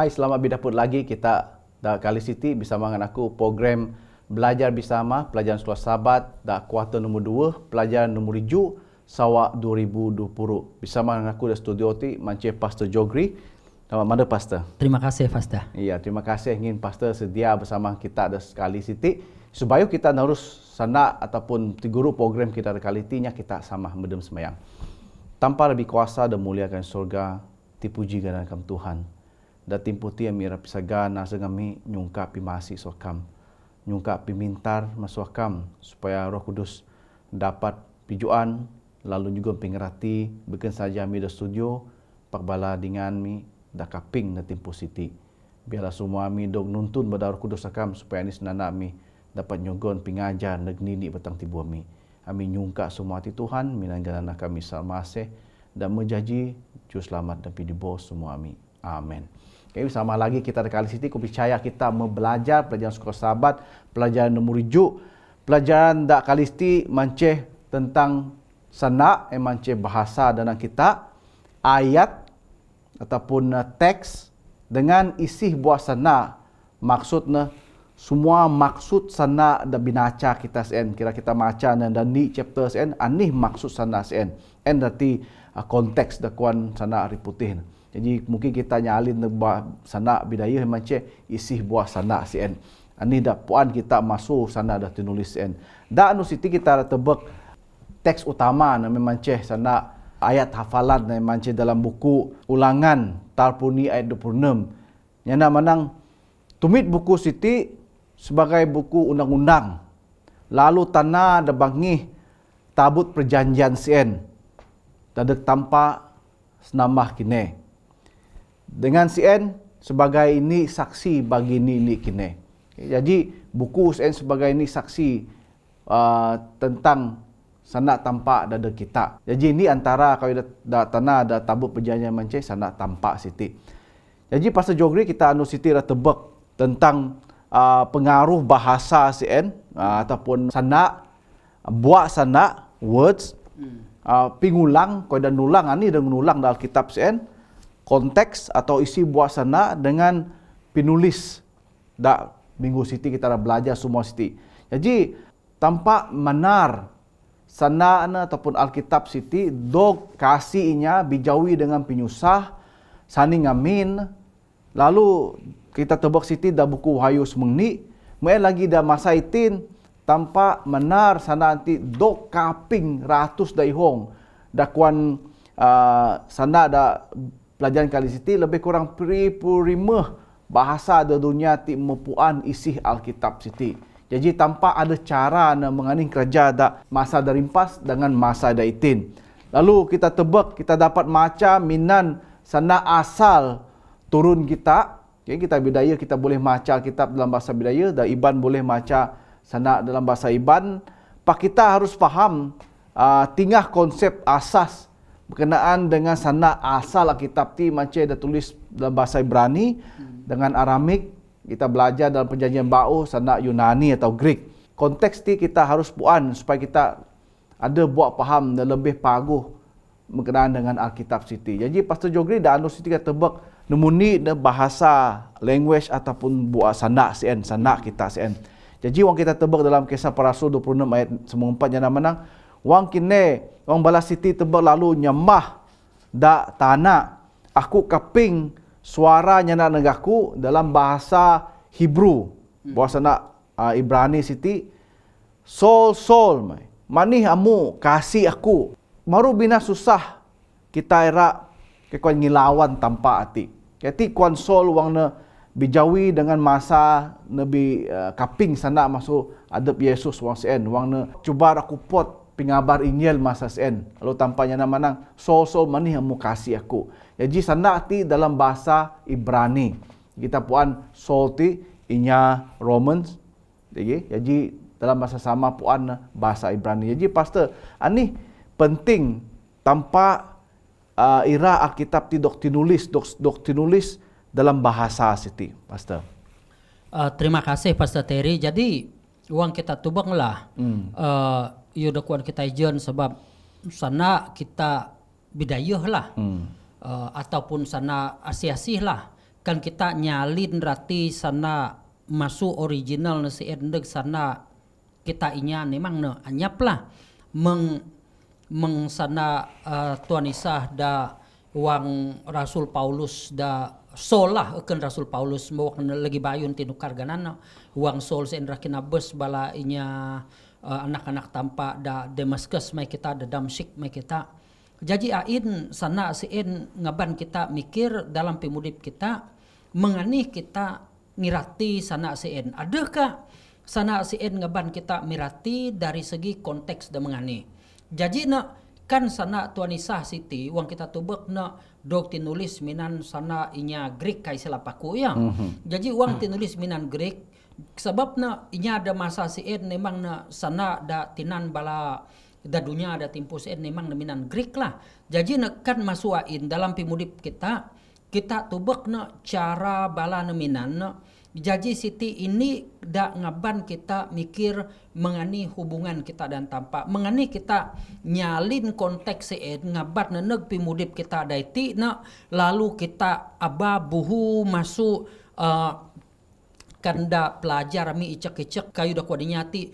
Hai, selamat bidapur lagi kita da Kali City bersama dengan aku program belajar bersama pelajaran sekolah sahabat da kuartal nombor 2 pelajaran nombor 7 Sarawak 2020 bersama dengan aku di studio ti Manceh Pastor Jogri. Selamat malam Pastor. Terima kasih Pastor. Iya, terima kasih ingin Pastor sedia bersama kita di Kali City supaya kita harus sana ataupun guru program kita di Kali City nya kita sama medem semayang. Tanpa lebih kuasa dan muliakan surga dipuji ganakan Tuhan. Da timputi amira pisaga nasa kami nyungka pimasi sokam nyungka pimintar masukam supaya Roh Kudus dapat pijuan lalu juga pengerati bukan saja mi da studio pakbala dengan mi da kaping da timpu siti biarlah semua mi dog nuntun pada Roh Kudus sakam supaya ni senana mi dapat nyogon pingajar negnini batang tibu mi ami nyungka semua ti Tuhan minanggana kami salmaseh dan menjanji juru selamat dan pidibo semua mi. Amin. Okay, sama lagi kita di Kali City, aku percaya kita membelajar pelajaran sekolah sahabat, pelajaran nombor 7, pelajaran dak Kali City manceh tentang sana, manceh bahasa dan kita, ayat ataupun teks dengan isi buah sana, maksudnya semua maksud sana da binaca kita sen, kira kita maca dan ni chapter sen, anih maksud sana sen, en berarti konteks da kuan sana hari putih. Jadi mungkin kita nyalin sana bidaya macam isi buah sana CN. Ini dah puan kita masuk sana dah tulis CN. Dah anu siti kita tebak teks utama nama macam sana ayat hafalan nama macam dalam buku Ulangan Tarpuni ayat 26. Yang manang tumit buku siti sebagai buku undang-undang. Lalu tanah da bangih tabut perjanjian CN. Tadek tampak senamah kini. Dengan CN sebagai ini saksi bagi ini kini. Jadi buku CN sebagai ini saksi tentang sanak tampak dada kita. Jadi ini antara kalau da tanah ada tabut perjanjian manceh sanak tampak siti. Jadi Pastor Jogri kita anu siti dah tebak tentang pengaruh bahasa CN ataupun sanak buat sanak words pingulang kau dan nulang ani dan nulang dalam kitab CN konteks atau isi buah sana dengan penulis dak minggu siti kita dah belajar semua siti. Jadi tampak menar sana ataupun Alkitab siti dog kasihnya bijawi dengan penyusah sani ngamin lalu kita tebak siti dah buku Wahyu semengni mai lagi dah masa itin tampak menar sana nanti dog kaping ratus daihong dakuan sana dah pelajaran Kali City lebih kurang 35 bahasa di dunia ti mepuan isi Alkitab City. Jadi tanpa ada cara na menganing kerja da masa dari rimpas dengan masa da itin. Lalu kita tebak kita dapat maca minan sana asal turun kita. Okay, kita bidaya kita boleh maca Alkitab dalam bahasa bidaya dan Iban boleh maca sana dalam bahasa Iban. Pak kita harus faham tingah konsep asas berkenaan dengan sana asal Alkitab ti macam dah tulis dalam bahasa Ibrani dengan Aramik kita belajar dalam perjanjian baru sana Yunani atau Greek. Konteks ti kita harus puan supaya kita ada buat faham dan lebih paguh berkenaan dengan Alkitab siti. Jadi Pastor Jogri dah anu siti kata tebak nemuni de bahasa language ataupun buat sana CN sana kita CN. Jadi wang kita tebak dalam Kisah Para Rasul 26 ayat 94 yang menang wang kini wang balas siti tebak lalu nyemah dak tanah aku kaping suaranya nak negaku dalam bahasa Hebrew bahasa nak Ibrani siti sol manih amu kasih aku maru bina susah kita era kekuan ngilawan tanpa hati jadi kuan sol wang na bijawi dengan masa nabi kaping sana masuk adab Yesus wang sen wang na cuba aku pot pengabar Injil masa sen lalu tampaknya nama nang sol manih amu kasih aku. Jadi sana ti dalam bahasa Ibrani kita puan sol ti inya Romans. Jadi dalam bahasa sama puan bahasa Ibrani. Jadi pastor ani penting tanpa ira Alkitab ti dok tinulis dalam bahasa siti pastor. Terima kasih Pastor Terry. Jadi uang kita tubang lah. Iyo dakuan kita ijen sebab sana kita bidayah lah ataupun sana asiasih lah kan kita nyalin rati sana masuk original na si endeg sana kita inya memang na anyap lah meng sana Tuan Isah da wang Rasul Paulus da solah akan Rasul Paulus mau lagi bayun tinukar ganan wang sol sen rakinabes bala inya anak-anak tampak da Damaskus mai kita da Damsyik mai kita. Jadi ain sana sien ngaban kita mikir dalam pemudip kita menganih kita ngirati sana sien. Adakah sana sien ngaban kita mirati dari segi konteks da menganih. Jadi na kan sana Tuan Isah Siti wang kita tubek na dog tinulis minan sana inya Greek kay sila paku ya. Jadi wang tinulis minan Greek sebab na inya ada masa sien memang na sana da tinan bala da dunia ada timpus sien memang na minan Greek lah. Jadi na kan masuain dalam pimudip kita tubek na cara bala na minan na. Jadi Siti ini dak ngaban kita mikir mengani hubungan kita dan tampak mengani kita nyalin konteks ngaban na neg pimudip kita daiti na lalu kita aba buhu masuk kanda pelajar mi icek-icek kayu dak wadinyati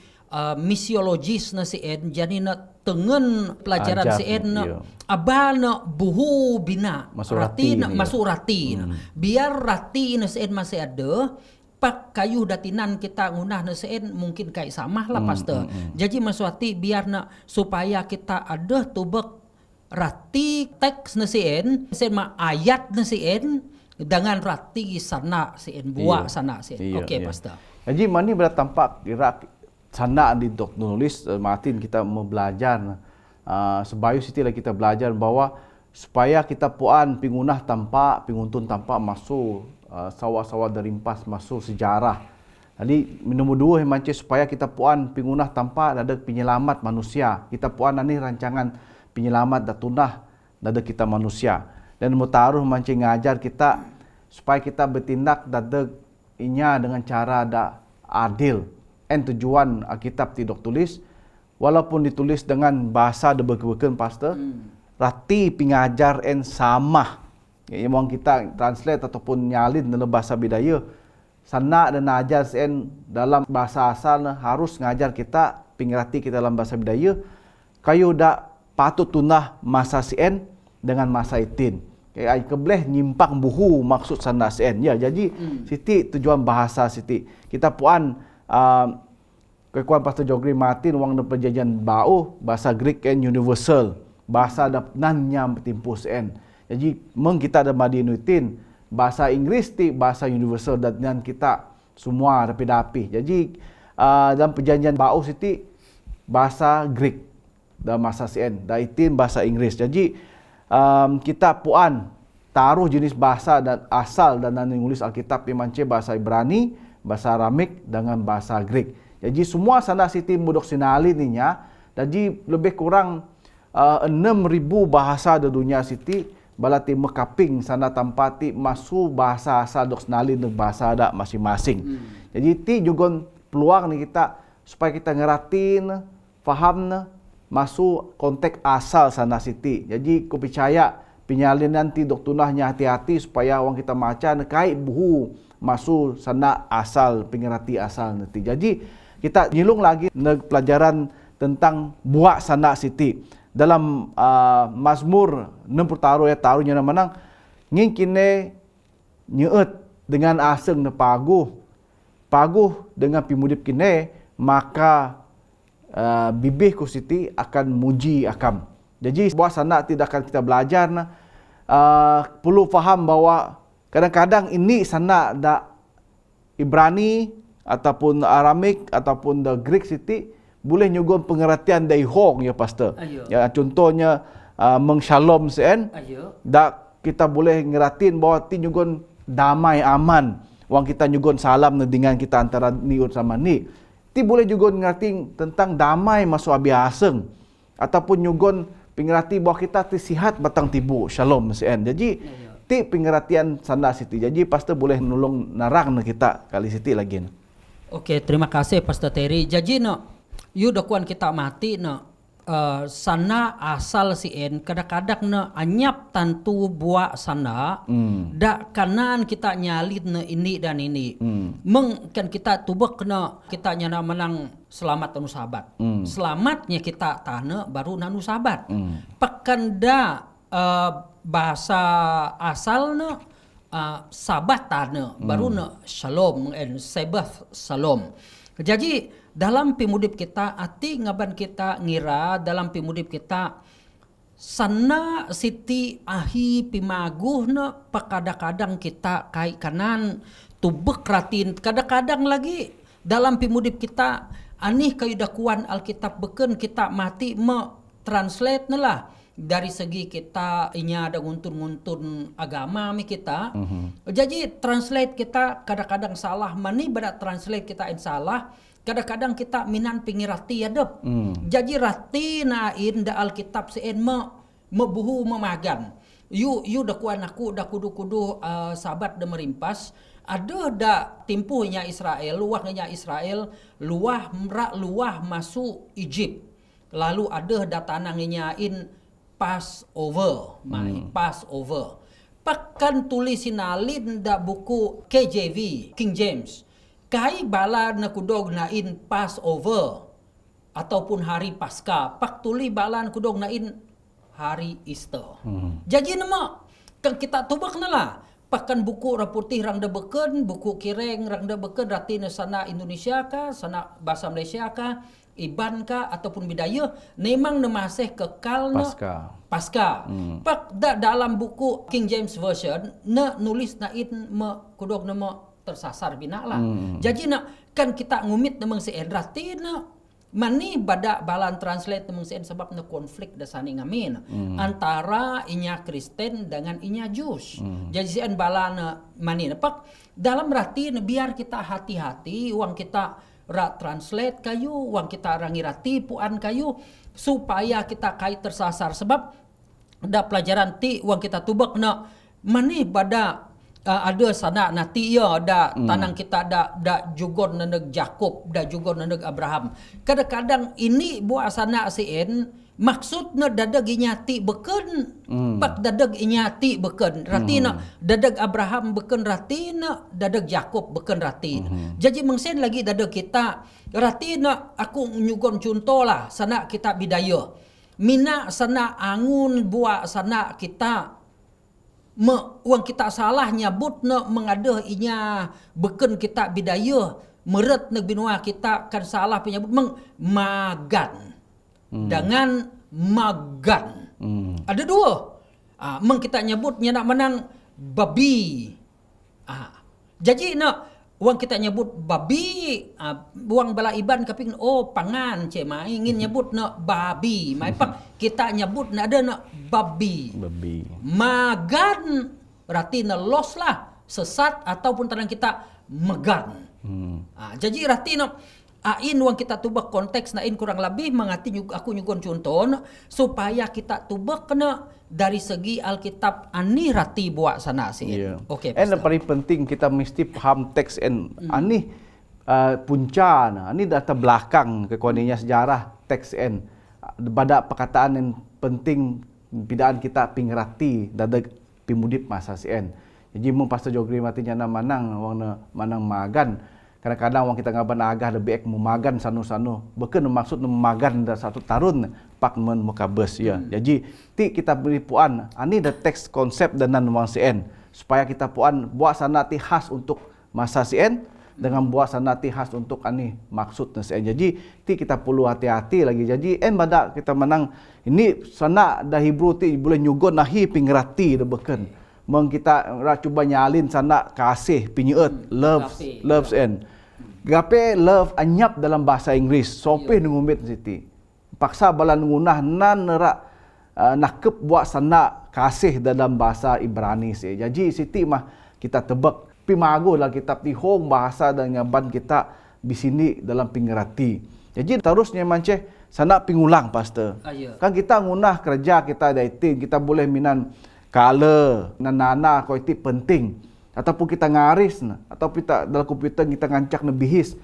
misiologis na jadi na tengen pelajaran na aba na buhu bina masuk rati biar rati na masih ada pak kayu datinan kita ngunah na mungkin kayak sama lah pastor. Jadi masuk biar na supaya kita ada tubek rati teks na ma ayat na dengan rati sana buah sana Okey pastor. Jadi mani berat tampak kira sana di dok nulis Martin kita mau belajar sebayu Siti lah kita belajar bahwa supaya kita puan pingunah tampak pinguntun tampak masuk sawah-sawah derimpas masuk sejarah. Jadi nombor 2 macam supaya kita puan pingunah tampak ada penyelamat manusia. Kita puan ni rancangan penyelamat da tunah ada kita manusia. Dan mutaruh macam ngajar kita supaya kita bertindak dada inya dengan cara da adil. En tujuan Alkitab tidak tulis walaupun ditulis dengan bahasa da berkebeken pastor rati pengajar en sama. Yang mau kita translate ataupun nyalin dalam bahasa bidaya sana dan ajar sen dalam bahasa asal harus ngajar kita pengerti kita dalam bahasa bidaya kayu dak patut tunah masa sen dengan masa itin kayak kebleh nyimpang buhu maksud sana sen ya jadi Siti tujuan bahasa Siti kita puan kekuan Pastor Jogri Martin wang perjanjian bau bahasa Greek and universal bahasa nan nyam timpus en. Jadi meng kita ada madinutin bahasa Inggris ti bahasa universal dan kita semua dapi-dapi. Jadi dalam perjanjian bau Siti bahasa Greek dalam masa CN, daitin bahasa Inggris. Jadi kita puan taruh jenis bahasa dan asal dan nulis Alkitab mance bahasa Ibrani, bahasa Aramik dengan bahasa Greek. Jadi semua sana Siti mudok sinali ninya. Jadi lebih kurang 6,000 bahasa di dunia Siti balati mekaping sana tampati masuk bahasa asal dok senali dan bahasa ada masing-masing. Jadi ti juga peluang ni kita supaya kita ngeratin, faham masuk konteks asal sana Siti. Jadi ku percaya penyalin nanti dok tunahnya hati-hati supaya orang kita maca kait buhu masuk sana asal pengerti asal nanti. Jadi kita nyilung lagi pelajaran tentang buat sana Siti. Dalam Mazmur 60 taruhnya menang ngin kine nyeut dengan aseng ne paguh dengan pimudip kine maka bibih ku Siti akan muji akam. Jadi buat sana tidak akan kita belajar perlu faham bahwa kadang-kadang ini sana da Ibrani ataupun Aramik ataupun the Greek Siti boleh nyugun pengertian dari hong ya pastor. Ya contohnya mengshalom sen. Dak kita boleh ngeratin bahwa ti nyugun damai aman. Wang kita nyugun salam dengan kita antara ni sama ni. Ti boleh juga ngerti tentang damai masuk abi aseng ataupun nyugun pengerti bahwa kita ti sihat batang tibu shalom sen. Jadi ti pengertian sana Siti. Jadi pastor boleh nolong narang kita kali Siti lagi. Okey, terima kasih Pastor Terry. Jadi you dakuan kita mati sana asal sien kadang-kadang na anyap tantu buat sana dak kanan kita nyalin na ini dan ini kan kita tubak kena kita nyana menang selamat anu sahabat selamatnya kita tanah baru nanu sahabat pakanda bahasa asal na sabat tanah baru na shalom and sabbath shalom. Jadi dalam pimudip kita, ati ngaban kita ngira dalam pimudip kita sana siti ahi pimaguh na pakadang-kadang kita kai kanan tubek ratin kadang-kadang lagi dalam pimudip kita anih kayu dakuan Alkitab beken kita mati translate na lah dari segi kita inya ada nguntun-nguntun agama mi kita. Jadi translate kita kadang-kadang salah mani pada translate kita salah. Kadang-kadang kita minan pingirati adep. Jadi rati na inda Alkitab seen mebuhu memagan. You dakuan aku da kudu-kudu sahabat da merimpas. Ada da timpuhnya Israel, luahnya Israel, luah masuk Egypt. Lalu ada da tanangnya Passover, Passover. Pakan tulis sinalin da buku KJV, King James. Kai bala na kudog nain Passover ataupun hari Paskah. Pak tuli bala na kudog nain hari Easter. Jadi nama kan kita tubak na lah. Pakan buku raputih rang da beken, buku kireng rang da beken rati na sana Indonesia ka, sana bahasa Malaysia ka, Iban ka ataupun bidaya memang nemasih kekal na Paskah. Pak dalam buku King James Version na nulis na kudog nama tersasar bina lah. Jadi kan kita ngumit namang si rati na mani bada balan translate namang si sebab na konflik dasani ngamin antara inya Kristen dengan inya Jews. Jadi si balan mani pak dalam rati biar kita hati-hati uang kita translate kayu, uang kita rangirati puan kayu supaya kita kait tersasar sebab da pelajaran ti uang kita tubak na mani bada ada sana nanti ya ada tanang kita da jugon neneg Jakob da jugon neneg Abraham. Kadang-kadang ini buat sana sien maksudna dadag inyati beken pak dadag inyati beken ratina dadag Abraham beken ratina dadag Jakob beken ratina. Jadi mengsen lagi dadag kita ratina aku nyugon contoh lah sana kita bidaya. Mina sana angun buat sana kita uang kita salah nyabut na mengadah inya beken kita bidaya meret na binua kita kan salah penyebut magan dengan magan ada dua kita nyebutnya nak menang babi jadi na uang kita nyebut babi uang bala iban kaping pangan cema ingin nyebut na babi mai pak kita nyebut na ada na babi magan berarti na los lah sesat ataupun tanang kita megan jadi rati na ain uang kita tubak konteks nain kurang lebih mengati aku nyugon contoh supaya kita tubak kena dari segi Alkitab ani rati buat sana sih. Okey. And paling penting kita mesti paham teks ani punca ani data belakang kekuaninya sejarah teks pada perkataan yang penting pidaan kita pingrati dadag pimudip masa sien. Jadi mun pastor jogri matinya na manang magan. Kadang-kadang orang kita ngaban agah lebih ek memagan sanu-sanu. Bukan maksud memagan dah satu tarun pak men mukabes ya. Jadi ti kita beri puan ani the text konsep dan wang CN supaya kita puan buat sanati khas untuk masa CN dengan buat sanati khas untuk ani maksud CN. Jadi ti kita perlu hati-hati lagi. Jadi badak kita menang ini sana dah Hebrew ti boleh nyugon nahi pingrati dah beken. Meng kita cuba nyalin sana kasih pinyeut loves and gape love anyap dalam bahasa Inggeris sopih nungumit siti paksa balan ngunah nan nerak nakep buat sana kasih dalam bahasa Ibrani sih. Jadi siti mah kita tebak pimago dalam kitab tihong bahasa dan nyaban kita di sini dalam pingerati. Jadi terusnya manceh sana pingulang pastor. Kan kita ngunah kerja kita daitin kita boleh minan kala nana ko itu penting ataupun kita ngaris atau kita dalam komputer kita ngancak nebihis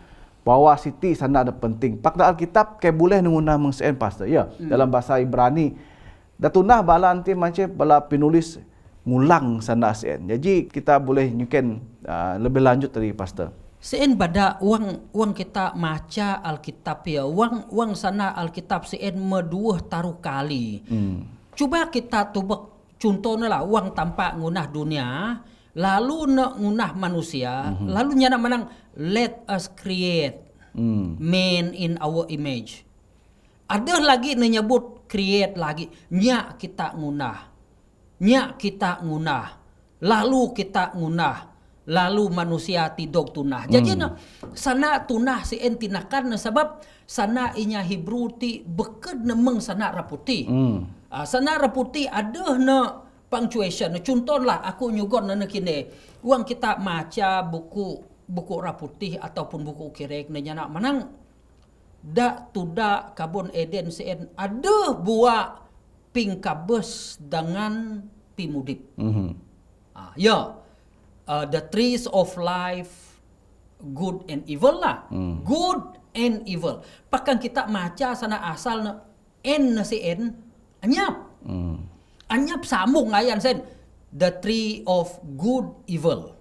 bahwa siti sana ada penting. Pak da Alkitab ke boleh ngunah mengsen pastor. Ya, dalam bahasa Ibrani datunah bala anti macam bala penulis ngulang sana sen. Jadi kita boleh nyuken lebih lanjut dari pastor. Seen bada wang kita maca Alkitab ya, wang sana Alkitab seen meduh taruh kali. Cuba kita tubek contohnya lah, wang tanpa ngunah dunia, lalu nak ngunah manusia, lalu nyana menang let us create man in our image. Ada lagi menyebut create lagi, nya kita ngunah, lalu kita ngunah. Lalu manusia tidog tunah. Jadi sana tunah si entinakan sebab sana inya Hebrew ti beked nemeng sana raputi. Sana raputi ada na punctuation. Contohlah aku nyugon na kini. Uang kita maca buku raputi ataupun buku kirek na nyana manang da tuda kabon Eden sien ada buah pingkabes dengan pimudip. Ya. The trees of life, good and evil lah. Good and evil. Pakan kita maca sana asal na n na si n, anyap. Anyap sambung ngayan sen. The tree of good evil.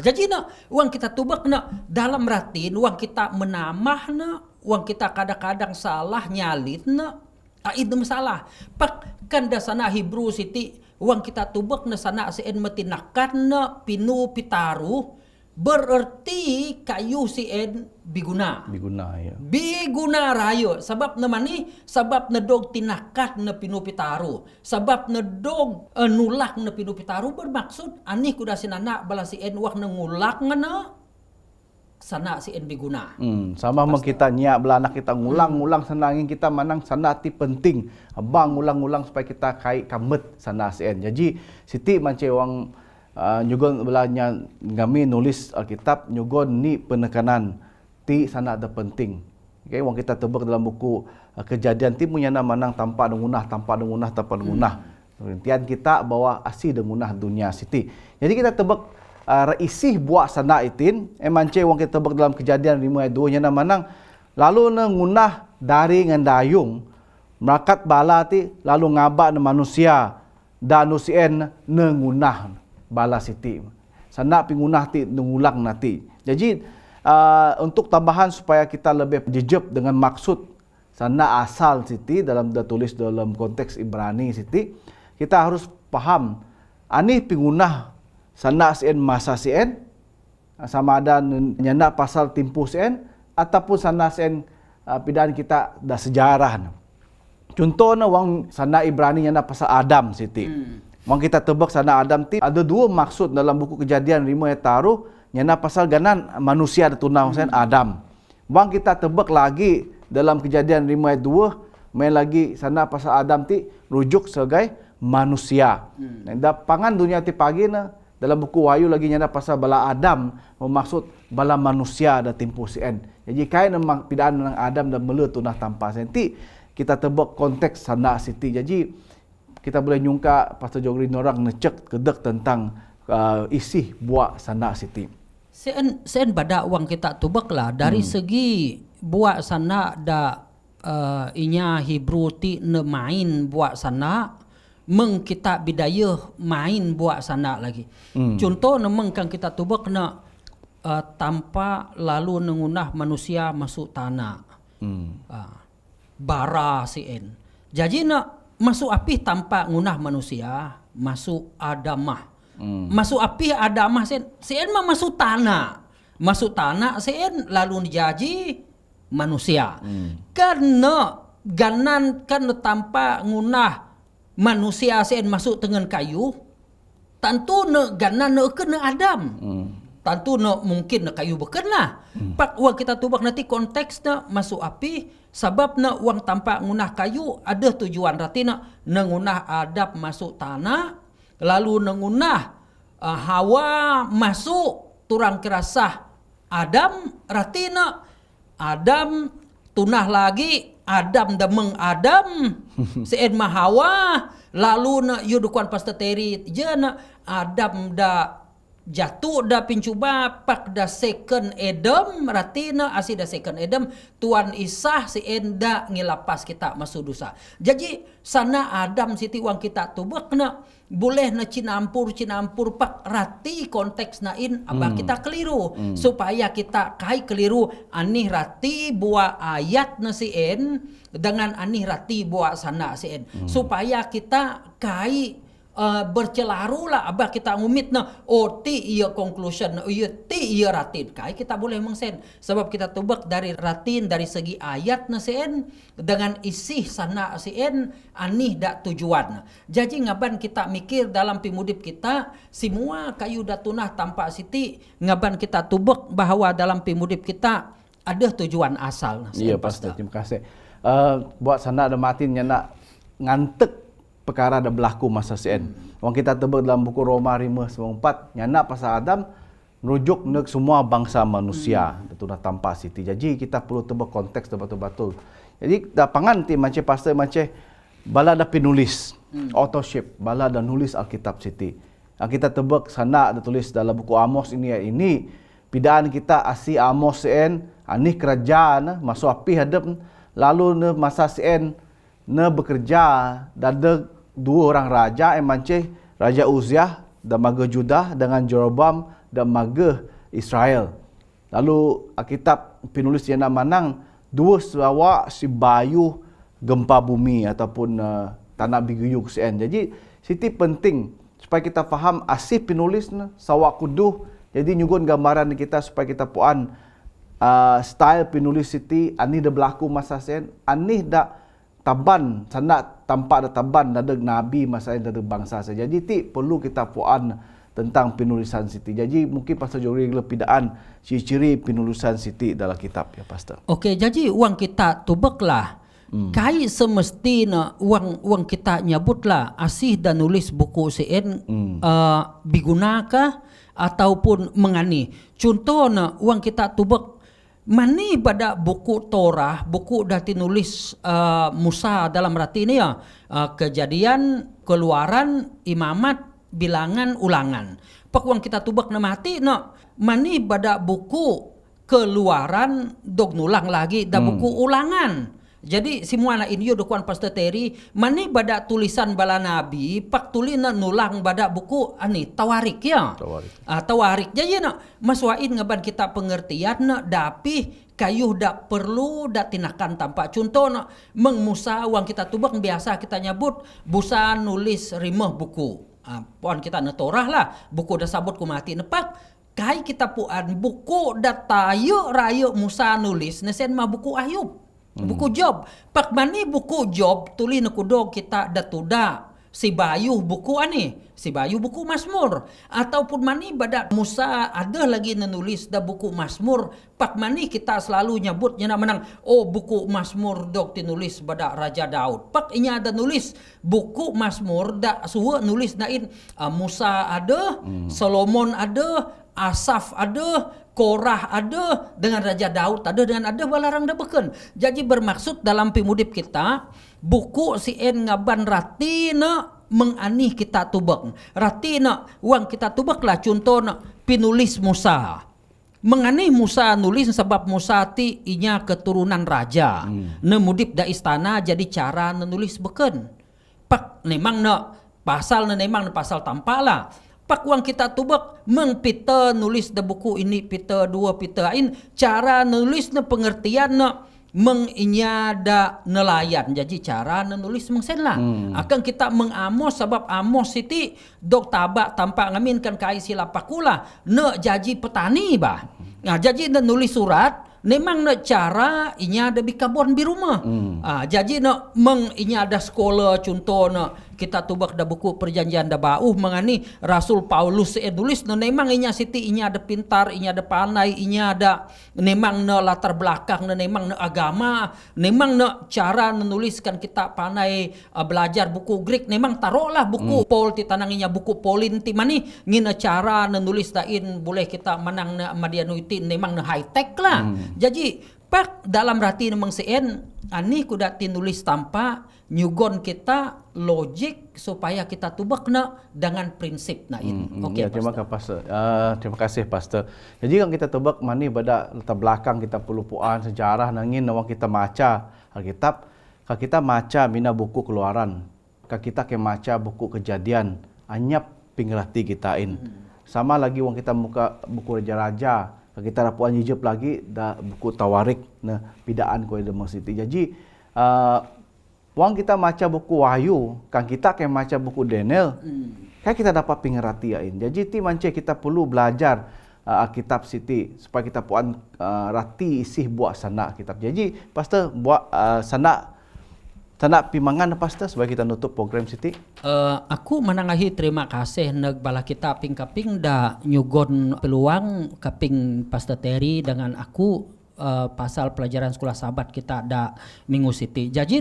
Jadi na, uang kita tubak na dalam ratin, uang kita menamah na, uang kita kadang-kadang salah nyalit na, itu masalah. Pakan da sana Hebrew siti, uang kita tubak na sana sien matinakan na pinu pitaru berarti kayu sien biguna. Biguna ya. Biguna rayo sebab na mani sebab na dog tinakat na pinu pitaru sebab na dog nulak na pinu pitaru bermaksud ani kuda sinana bala sien wak na ngulak ngana sana sien biguna. Sama mang kita nyak bela anak kita ngulang-ngulang sana angin kita manang sana ti penting. Abang ngulang-ngulang supaya kita kai kamet sana sien. Jadi siti mance wang nyugon belanya kami nulis Alkitab nyugon ni penekanan ti sana ada penting. Okay, wang kita tebak dalam buku Kejadian ti punya nama manang tanpa dengunah. Rincian kita bawa asih dengunah dunia siti. Jadi kita tebak isih buat sana itin emance wong kita tebak dalam Kejadian 5 ayat 2 nya manang lalu ngunah dari ngandayung merakat bala ti lalu ngaba na manusia dan nusien ngunah bala siti sana pingunah ti ngulang nati. Jadi untuk tambahan supaya kita lebih jejep dengan maksud sana asal siti dalam tulis dalam konteks Ibrani siti, kita harus paham ani pingunah sana sien masa sien sama ada nyana pasal timpu sien ataupun sana sien pidaan kita dah sejarah. Contohnya wang sana Ibrani nyana pasal Adam siti. Wang kita tebak sana Adam ti ada dua maksud dalam buku Kejadian 5 ayat taruh nyana pasal ganan manusia ada tunang sen Adam. Wang kita tebak lagi dalam Kejadian 5 ayat 2 main lagi sana pasal Adam ti rujuk sebagai manusia. Da pangan dunia ti pagi na dalam buku Wahyu lagi nyana pasal bala Adam bermaksud bala manusia ada timpu sien. Jadi kain memang pidaan ng Adam dan mele tunah tanpa senti kita tebak konteks sana siti. Jadi kita boleh nyungka Pastor Jogri orang ngecek kedek tentang isi buat sana siti. Sen bada uang kita tubak lah dari segi buat sana da inya Hebrew ti ne main buat sana meng kita bidayah main buat sana lagi. Contoh nemeng kan kita tubak na tanpa lalu nengunah manusia masuk tanah. Bara sien. Jadi na masuk api tanpa ngunah manusia masuk Adamah. Masuk api Adamah sien mah masuk tanah. Masuk tanah sien lalu dijaji manusia. Karena ganan kan tanpa ngunah manusia sien masuk dengan kayu, tentu ne ganan ne kena Adam. Tentu ne mungkin ne kayu beken lah. Pak uang kita tubak nanti konteksnya masuk api, sebab ne uang tanpa ngunah kayu ada tujuan rati ne ngunah Adam masuk tanah, lalu ngunah Hawa masuk turang kerasah Adam rati ne Adam tunah lagi Adam demeng Adam seen Hawa lalu na yudukuan Pastor Terry jana Adam da jatuh dah pincuba pak dah second Adam rati na asi dah second Adam Tuhan Isa si enda ngilapas kita masuk dosa. Jadi sana Adam siti wang kita tubak na boleh na cinampur pak rati konteks nain abah kita keliru supaya kita kai keliru anih rati buah ayat na si en dengan anih rati buah sana si en supaya kita kai bercelaru lah abah kita ngumit na ti iya conclusion ti iya ratin kai kita boleh mengsen sebab kita tubak dari ratin dari segi ayat na sen dengan isi sana sen anih dak tujuan. Jadi ngaban kita mikir dalam pimudip kita semua kayu dak tunah tanpa siti ngaban kita tubak bahwa dalam pimudip kita ada tujuan asal. Iya pastor, terima kasih. Buat sana ada matin nak ngantek perkara dah berlaku masa sen. Wang kita tebak dalam buku Roma 5:4 nyana pasal Adam merujuk ke semua bangsa manusia. Itu dah tanpa siti. Jadi kita perlu tebak konteks betul-betul. Jadi dapangan ti macam pastor macam bala dah penulis authorship, bala dah nulis Alkitab siti. Kita tebak sana ada tulis dalam buku Amos ini pidaan kita asi Amos sen anih kerajaan masuk api hadap lalu ne masa sen ne bekerja dan dua orang raja yang manceh Raja Uziah dan maga Judah dengan Jeroboam dan maga Israel. Lalu Alkitab penulis yang nak manang dua sawa si bayu gempa bumi ataupun tanah biguyuk sen. Jadi siti penting supaya kita faham asih penulis sawa kuduh. Jadi nyugun gambaran kita supaya kita puan style penulis siti ani dah berlaku masa sen, ani dah taban sana tampak ada taban ada nabi masa ada bangsa saja. Jadi ti perlu kita puan tentang penulisan siti. Jadi mungkin pastor Jori lepidaan ciri-ciri penulisan siti dalam kitab ya pastor. Okey, jadi uang kita tubaklah kai semestinya uang kita nyebutlah asih dan nulis buku sen bigunakan ataupun mengani. Contohnya uang kita tubak mani pada buku Torah, buku dah tinulis Musa dalam rati ini ya, Kejadian, Keluaran, Imamat, Bilangan, Ulangan. Pakuang kita tubak na mati no, mani pada buku Keluaran dog nulang lagi dah buku Ulangan. Jadi semua na inyo dokuan Pastor Terry mani pada tulisan bala nabi pak tulina nulang pada buku ani Tawarik ya. Tawarik. Jadi na maswain ngaban kita pengertian na dapi kayuh dak perlu dak tinakan tanpa contoh na meng Musa uang kita tubak biasa kita nyebut busa nulis rimah buku. Puan kita na Torah lah buku dah sabut ku mati nepak kai kita puan buku dak tayo rayo Musa nulis nesen mah buku Ayub. Buku Job. Pak mani buku Job tuli nakudog kita datuda. Si Bayu buku ani. Si Bayu buku Mazmur. Ataupun mani badak Musa ada lagi menulis da buku Mazmur. Pak mani kita selalu nyebutnya nak menang. Oh buku Mazmur dok tinulis badak Raja Daud. Pak inya ada nulis buku Mazmur da suwe nulis nain Musa ada, Solomon ada, Asaf ada, Korah ada, dengan Raja Daud ada, dengan ada balarang dah beken. Jadi bermaksud dalam pimudip kita, buku si en ngaban ratina menganih kita tubak. Ratina uang kita tubak lah contoh penulis Musa. Menganih Musa nulis sebab Musa ti inya keturunan raja. Nemudip da istana jadi cara menulis beken. Pak memang pasal memang pasal tampala. Pak uang kita tubak meng Peter nulis da buku ini Peter 2 Peter lain cara nulis na pengertian na meng inya da nelayan jadi cara nulis mengsen lah akan kita meng Amos sebab Amos siti dok tabak tanpa ngaminkan kai sila pakula ne jaji petani bah. Nah jadi na nulis surat memang na cara inya ada bikabon di rumah. Jadi na meng inya ada sekolah contoh na kita tubak da buku perjanjian da bauh mengani Rasul Paulus nulis na memang inya siti inya ada pintar, inya ada pandai, inya ada memang na latar belakang, na memang na agama, memang na cara menuliskan kita pandai belajar buku Greek, memang taruhlah buku Paul ti tananginya buku Paulin ti mani ngina cara menulis dain boleh kita menang na madianuiti memang na high tech lah. Jadi Pak dalam rati namang sien ani kuda tinulis tanpa nyugon kita logik supaya kita tubak na dengan prinsip na ini. Ya, terima kasih Pastor. Terima kasih Pastor. Jadi kan kita tebak mani pada latar belakang kita pelupuan sejarah nangin nawang kita maca Alkitab, kalau kita maca mina buku Keluaran, kalau kita ke maca buku Kejadian, anyap pingrati kitain. Sama lagi wang kita muka buku raja-raja, kalau kita rapuan Egypt lagi da buku Tawarik na pidaan ko ida Siti. Jadi wang kita maca buku Wahyu, kan kita ke maca buku Daniel, kan kita dapat pingratiin. Jadi ti mance kita perlu belajar Alkitab Siti supaya kita puan rati isih buat sana kitab. Jadi Pastor buat sana pimangan Pastor supaya kita nutup program Siti. Aku menangahi terima kasih nagbala kita kaping-kaping da nyugon peluang kaping Pastor Terry dengan aku pasal pelajaran sekolah sahabat kita da Minggu Siti. Jadi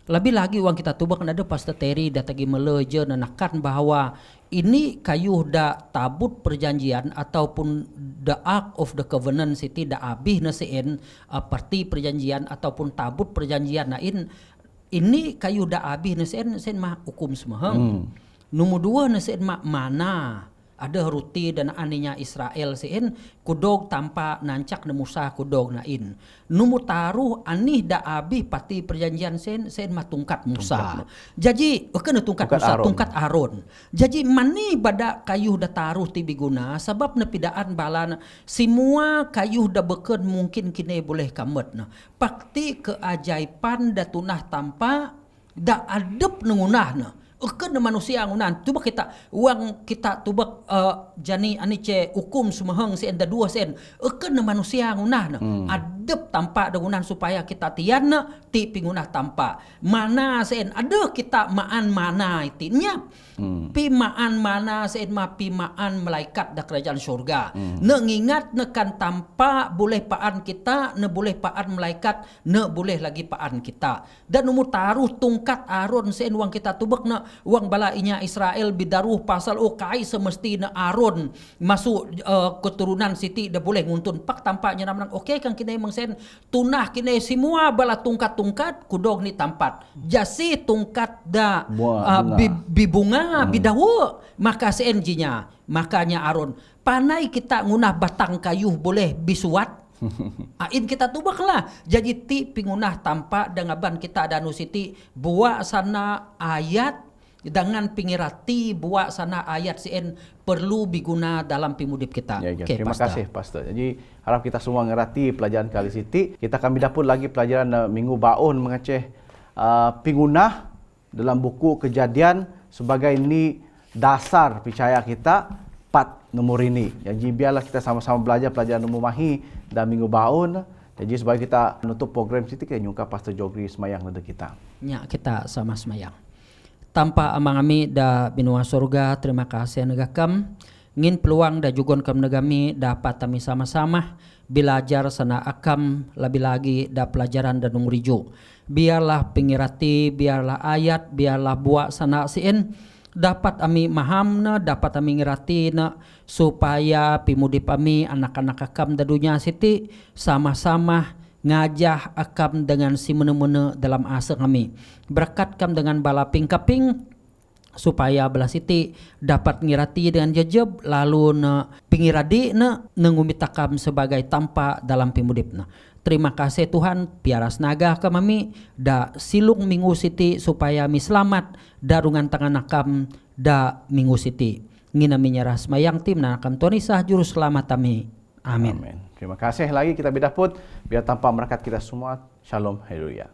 lebih lagi uang kita tubak ada Pastor Terry datagi meleje nanakan bahwa ini kayu da tabut perjanjian ataupun the Ark of the Covenant Siti da abih na seen parti perjanjian ataupun tabut perjanjian ini kayu da abih na seen mah hukum semahang. Nomor dua na seen mah mana ada ruti dan aninya Israel seen kudog tanpa nancak na Musa kudog nain. Numu taruh anih da abih pati perjanjian seen mah tungkat Musa. Jadi kena tungkat Musa, tungkat Aron. Jadi mani bada kayu da taruh ti biguna sebab na pidaan balan semua kayu da beken mungkin kini boleh kamet na. Pakti keajaiban da tunah tanpa da adep nungunah na. Kena manusia ngunan tuba kita uang kita tuba jani anice hukum semahang sen da dua sen kena manusia ngunah adep tanpa dengan supaya kita tiana ti pingunah tanpa mana sen ada kita maan mana itinya pi maan mana sen ma pi maan malaikat da kerajaan surga ngingat nekan tanpa boleh paan kita ne boleh paan malaikat ne boleh lagi paan kita dan umur taruh tungkat Aron sen uang kita tubak na uang balainya Israel bidaruh pasal kai semesti na Aron masuk keturunan Siti dah boleh nguntun pak tampaknya namang kan kini emang sen tunah kini semua bala tungkat-tungkat kudog ni tampat jasi tungkat da bibunga bidahu maka senjinya makanya Aron panai kita ngunah batang kayu boleh bisuat Ain kita tubaklah jadi ti pingunah tanpa dengan kita danu Siti buat sana ayat dengan pingirati buat sana ayat sien perlu diguna dalam pimudip kita. Ya. Okay, terima kasih Pastor. Jadi harap kita semua ngerti pelajaran kali Siti. Kita akan dapur lagi pelajaran minggu baun mengeceh pingunah dalam buku Kejadian sebagai ini dasar percaya kita nomor ini. Jadi biarlah kita sama-sama belajar pelajaran umumahi dan minggu baun. Jadi supaya kita menutup program Siti kita nyungka Pastor Jogri semayang nada kita. Ya, kita sama semayang. Tanpa amang kami da binua surga, terima kasih negakam. Ngin peluang da jugon kam negami dapat kami sama-sama belajar sana akam lebih lagi da pelajaran da nungriju. Biarlah pingirati, biarlah ayat, biarlah buat sana sien dapat kami mahamna, dapat kami ngiratina supaya pimudip kami anak-anak akam da dunia Siti sama-sama ngajah akam dengan si mene-mene dalam asa kami. Berkat kam dengan bala ping-kaping supaya bala Siti dapat ngirati dengan jejeb lalu pingiradi nengumitakam sebagai tampa dalam pimudipna. Terima kasih Tuhan piaras naga kami da silung Minggu Siti supaya mi selamat darungan tangan akam da Minggu Siti. Ngina menyerah semayang tim nakam Tuhan Isa juru selamat kami. Amin. Terima kasih lagi kita bidaput biar tanpa merakat kita semua. Shalom, haleluya.